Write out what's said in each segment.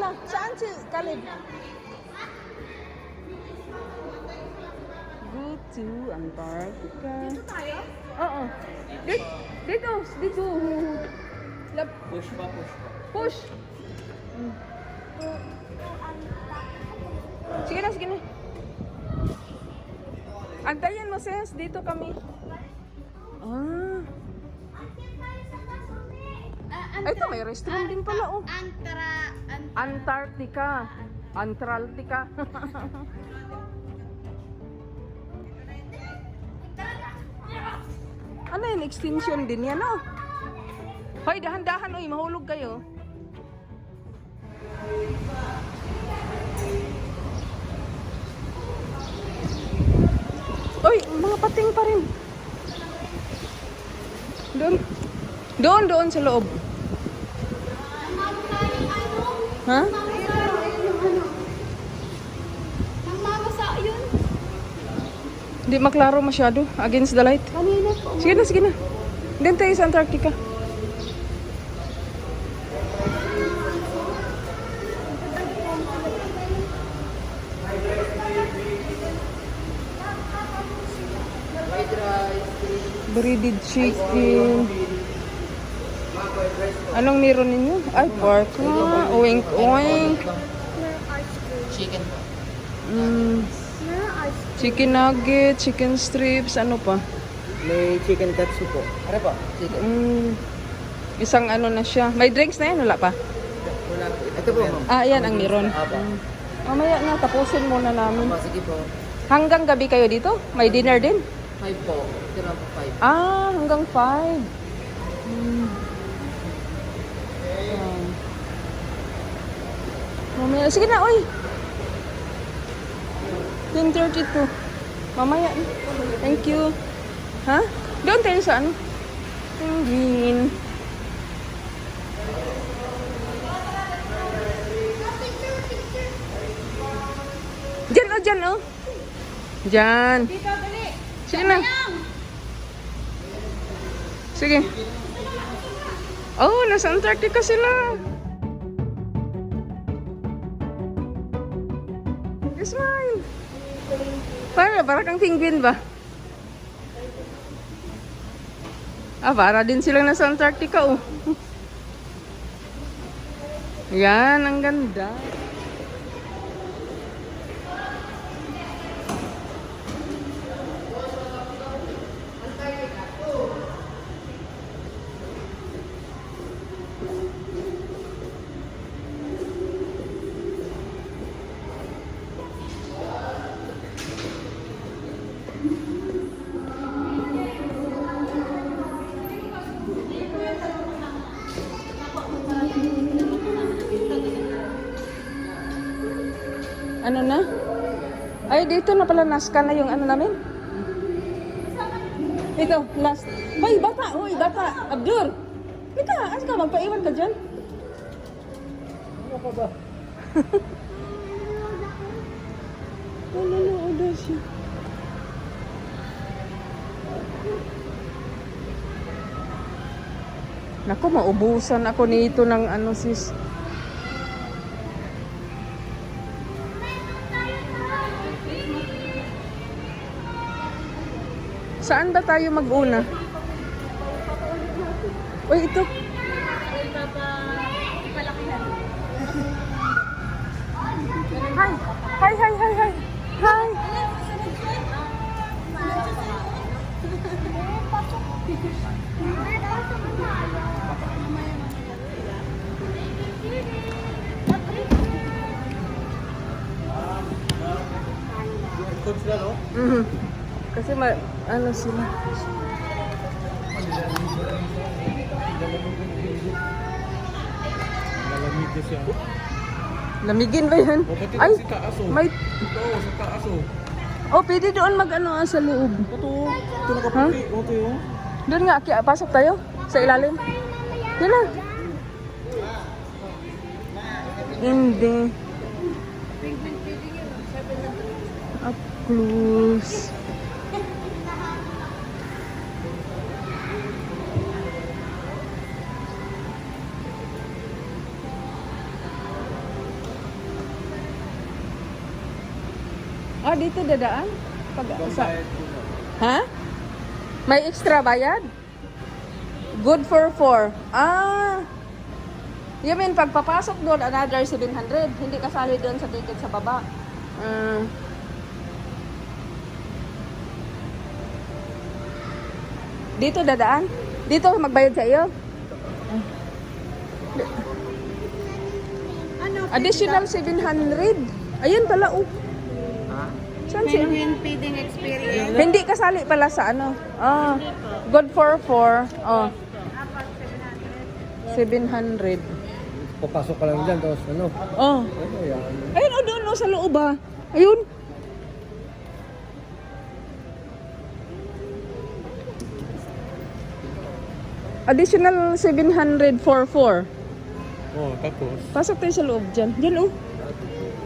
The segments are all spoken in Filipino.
na. Saan si Caleb? Go to Antarctica. Dito tayo? Oo. Dito. Dito. Push pa, push pa. Push. Sige na, sige na. Antayin mo, sis. Dito kami. Ah. Ay, ito may restaurant din pala, oh. Antarctica. Antarctica. Ano yun? Extension din yan, oh. Hoy, dahan-dahan, oy. Mahulog kayo. Uy, mga pating pa rin. Doon sa loob. Ha? Nangmamasa yun. Hindi maklaro masyado. Against the light. Kanina po. Sige na, sige na. Doon tayo sa Antarctica. Breaded chicken. Anong meron ninyo? Ay, pork na. Oink, oink. Chicken po. Chicken nugget, chicken strips, ano pa? May chicken katsu po. Ano po? Chicken. Isang ano na siya. May drinks na yan, wala pa? Wala po. Ito po, ma'am. Ah, yan ang meron. Apa. Mamaya na, tapusin muna namin. Apa, sige po. Hanggang gabi kayo dito? May dinner din? 5 po. Ito lang po 5. Ah, hanggang 5. Mamaya, sige na, oy. 10:32. Mamaya. Thank you. Ha? Doon tayo sa ano? Penguin. Diyan, oh. Diyan. Dito, dali. Sige na. Sige. Oh, nasa Antarctica sila. Smile. Para kang penguin ba? Ah, para din silang nasa Antarctica, oh. Yan, ang ganda. Ano na? Ay, dito na pala nascan na yung ano namin. Ito, last. Hoy, bata! Hoy, bata! Abdur! Ika, asa ka? Magpaiwan ka dyan? Ano pa ba? Nanonood siya. Naku, maubusan ako nito ng ano sis. Saan ba tayo mag-una? Uy, ito. Hi! Hi, hi, hi, hi! Hi! Coach na, no? Kasi ano sila. Malamig na siya. Lamigin ba yan? Ay, may... Ito, sa taas, oh. Oh, pwede doon mag-ano sa loob. Ito, ito nakaputi. Ito yung... Doon nga, pasok tayo sa ilalim. Yan na. Hindi. Up close. Ah, dito dadaan? Pag, sa, ha? May extra bayad? Good for 4. Ah. You mean, pagpapasok doon, another 700. Hindi kasali doon sa ticket sa baba. Dito dadaan? Dito magbayad sa iyo? Additional 700. Ayun pala, oh. Saan siya? Feeding experience. Hindi kasali pala sa ano. Ah, good for 4. Oh. 700. Papasok ka lang dyan, tapos ano? Oh. Ano yan? Ayun, oh, doon, oh, sa loob ah. Ayun. Additional 700 for 4. Oh, tapos? Pasok tayo sa loob dyan. Dyan, oh.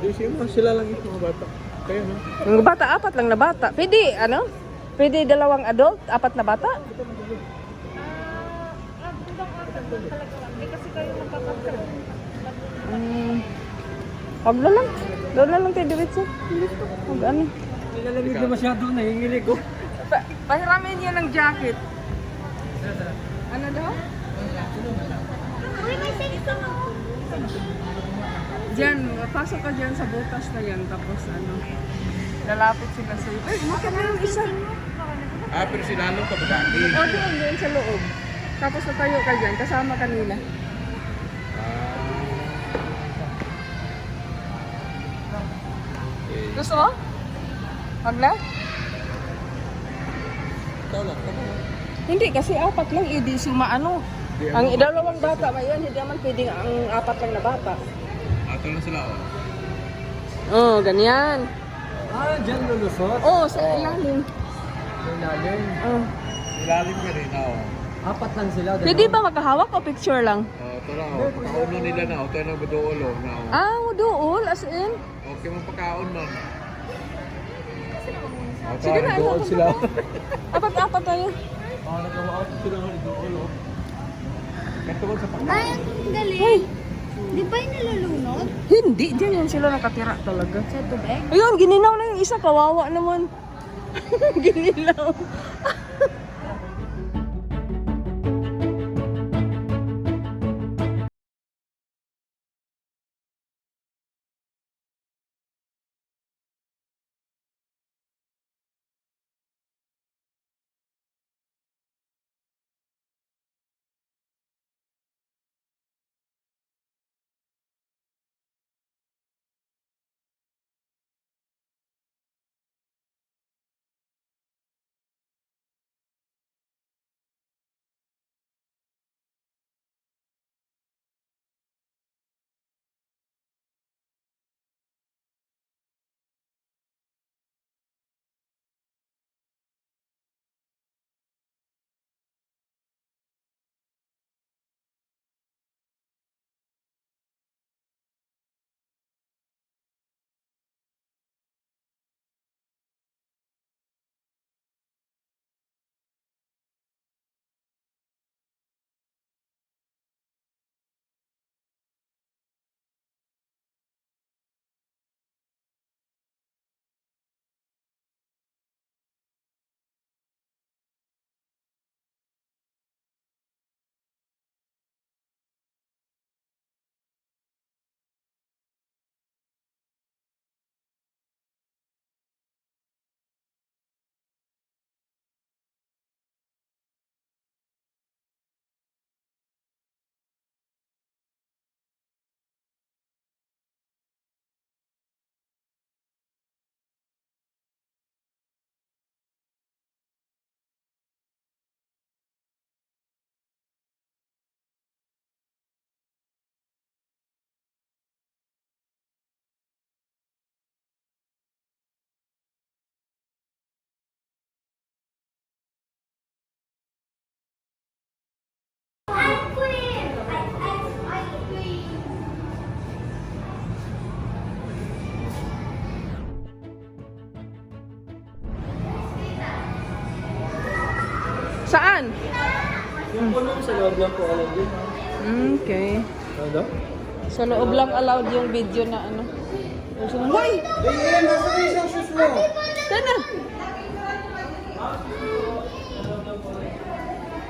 Hindi sila lang yung mga bata. Kaya no? Ang bata, 4 lang na bata. Pwede, ano? Pwede 2 adult, 4 na bata? Huwag na lang. Doon na lang tayo diretso. Huwag ano. Nilalamig na masyado, nahingilig ko. Pahiramin niya ng jacket. Ano daw? Uy, may sexo mo. Diyan, pasok ka dyan sa butas na yan. Tapos ano, lalapit sila sa'yo. Ay, maka na yung isa. Ah, pero sinalong ka ba dati? O, doon sa loob. Tapos natayo ka dyan, kasama kanila. Gusto mo? Wag na? Ikaw lang, ikaw lang. Hindi, kasi 4 lang. Hindi sumaano. Ang 2 bata ba yun? Hindi naman pwedeng ang 4 lang na bata. Ato lang sila, oh. Oh, ganyan. Ah, dyan lulusot? Oh, sa ilalim. Ilalim. Oh. Ilalim ka rin, oh. 4 lang sila. Pwede ba makahawak o picture lang? Ito lang, oh. Pagkauno nila na, ito na budool, oh. Na, oh. Ah, dool, as in. Okay mong pagkaon, man. Sige na, dool sila. 4 tayo. Nagawa-out sila ng dool, oh. Ito sa pagkaon. Ay, ang galing. Di ba yung nalulunod? Hindi, dyan yun sila nakatira talaga. Sa tubig? Ayun, gininaw na yung isa, kawawa naman. Ginilaw. Saan? Yung puno sa loob lang po, alam din. Okay. Ano? Sa loob lang allowed yung video na ano. Hoy! Eh, nasa na isang shoes mo? Tana!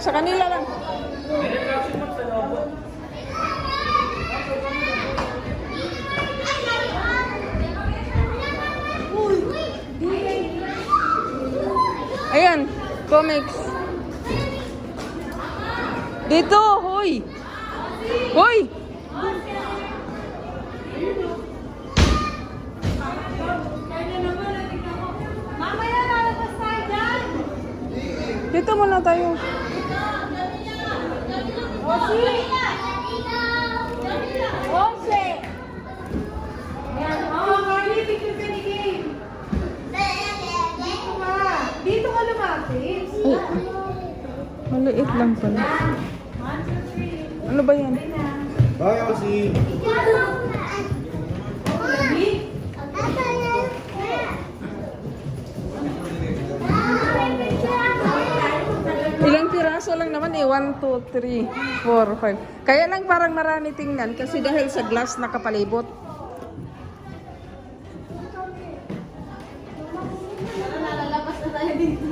Sa kanila lang. Ayan, comics. Dito, hoy! Hoy! Mamaya lalabas tayo dyan. Dito muna tayo. Ose! Ayan, oh, Marley, picture ka ni Game. Dito ka. Dito ka lumapit. Ay, maliit lang pala. Ano ba yan? Bye, Elsie. Ilang piraso lang naman eh. 1, 2, 3, 4, 5. Kaya lang parang marami tingnan kasi dahil sa glass nakapalibot. Lalabas na tayo dito.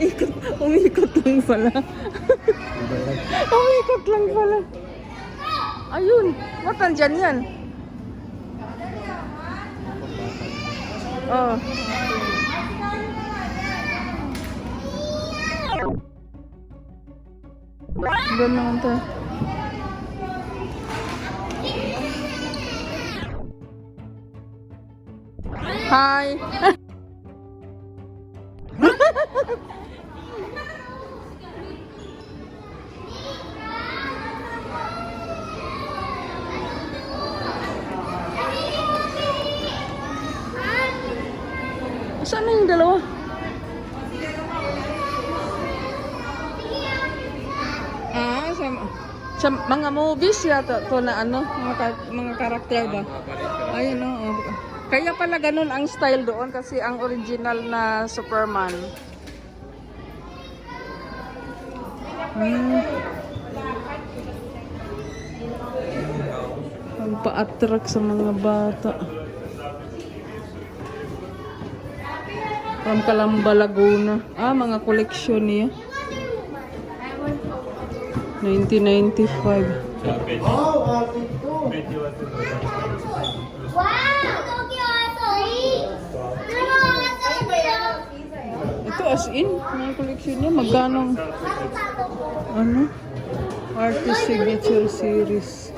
Ikot, umikot lang pala. Umikot lang pala. Ayun, ba't nandyan yan? Oh. Doon naman to. Hi! Saan na yung dalawa? Sa mga movies yata to na ano, mga karakter ba? Ayun oh. Kaya pala ganun ang style doon kasi ang original na Superman. Ang pa-attract sa mga bata. From Calamba, Laguna. Ah, mga koleksyon niya. 1995. Oh, Elsie to. Ito as in, mga koleksyon niya. Magkano? Ano? Artist Signature Series.